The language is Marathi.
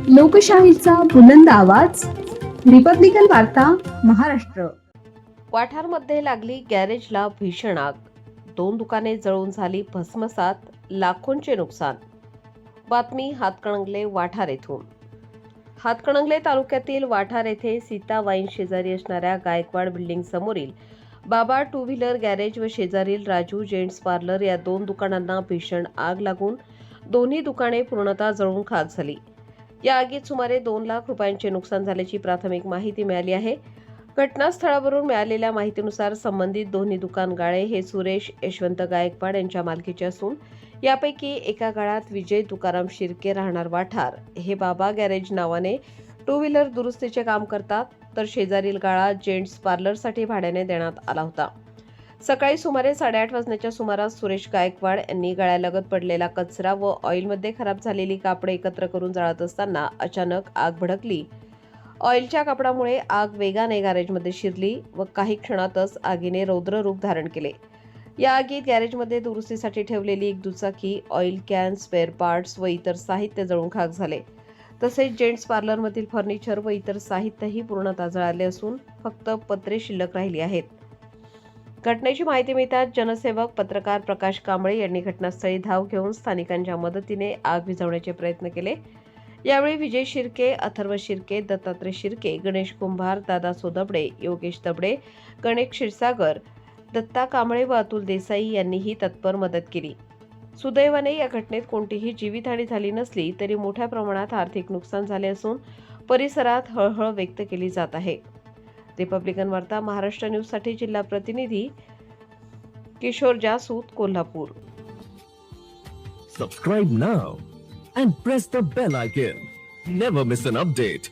लोकशाहीचा बुलंद आवाज, रिपब्लिकन वार्ता, महाराष्ट्र. वाठारमध्ये लागली गॅरेजला भीषण आग. 2 दुकाने जळून झाली भस्मसात, लाखोंचे नुकसान. बातमी हातकणंगले वाठार येथून. हातकणंगले तालुक्यातील वाठार येथे सीता वाईन शेजारी असणाऱ्या गायकवाड बिल्डिंग समोरील बाबा टू व्हीलर गॅरेज व शेजारील राजू जेंट्स पार्लर या 2 दुकानांना भीषण आग लागून दोन्ही दुकाने पूर्णतः जळून खाक झाली. या आगीत सुमारे 2 लाख रुपयांचे नुकसान झाल्याची प्राथमिक माहिती मिळाली आहे. घटनास्थळावरून मिळालेल्या माहितीनुसार संबंधित दोन्ही दुकान गाळे हे सुरेश यशवंत गायकवाड यांच्या मालकीचे असून यापैकी एका गाळात विजय तुकाराम शिर्के राहणार वाठार हे बाबा गॅरेज नावाने टू व्हीलर दुरुस्तीचे काम करतात, तर शेजारील गाळा जेंट्स पार्लरसाठी भाड्याने देण्यात आला होता. सकाळी सुमारे 8:30 वाजण्याच्या सुमारास सुरेश गायकवाड यांनी गाळ्यालगत पडलेला कचरा व ऑइलमध्ये खराब झालेली कापडे एकत्र करून जाळत असताना अचानक आग भडकली. ऑइलच्या कापडामुळे आग वेगाने गॅरेजमध्ये शिरली व काही क्षणातच आगीने रौद्र रूप धारण केले. या आगीत गॅरेजमध्ये दुरुस्तीसाठी ठेवलेली एक दुचाकी, ऑइल कॅन, स्पेअर पार्ट्स व इतर साहित्य जळून खाक झाले. तसेच जेंट्स पार्लरमधील फर्निचर व इतर साहित्यही पूर्णतः जळाले असून फक्त पत्रे शिल्लक राहिली आहेत. घटनेची माहिती मिळताच जनसेवक पत्रकार प्रकाश कांबळे यांनी घटनास्थळी धाव घेऊन स्थानिकांच्या मदतीने आग विझवण्याचे प्रयत्न केले. यावेळी विजय शिर्के, अथर्व शिर्के, दत्तात्रय शिर्के, गणेश कुंभार, दादा सोदबडे, योगेश दबडे, गणेश क्षीरसागर, दत्ता कांबळे व अतुल देसाई यांनीही तत्पर मदत केली. सुदैवाने या घटनेत कोणतीही जीवितहानी झाली नसली तरी मोठ्या प्रमाणात आर्थिक नुकसान झाले असून परिसरात हळहळ व्यक्त केली जात आहे. रिपब्लिकन वार्ता महाराष्ट्र न्यूजसाठी जिल्हा प्रतिनिधी Kishore जासूद, Kolhapur. Subscribe now and press the bell icon. Never miss an update.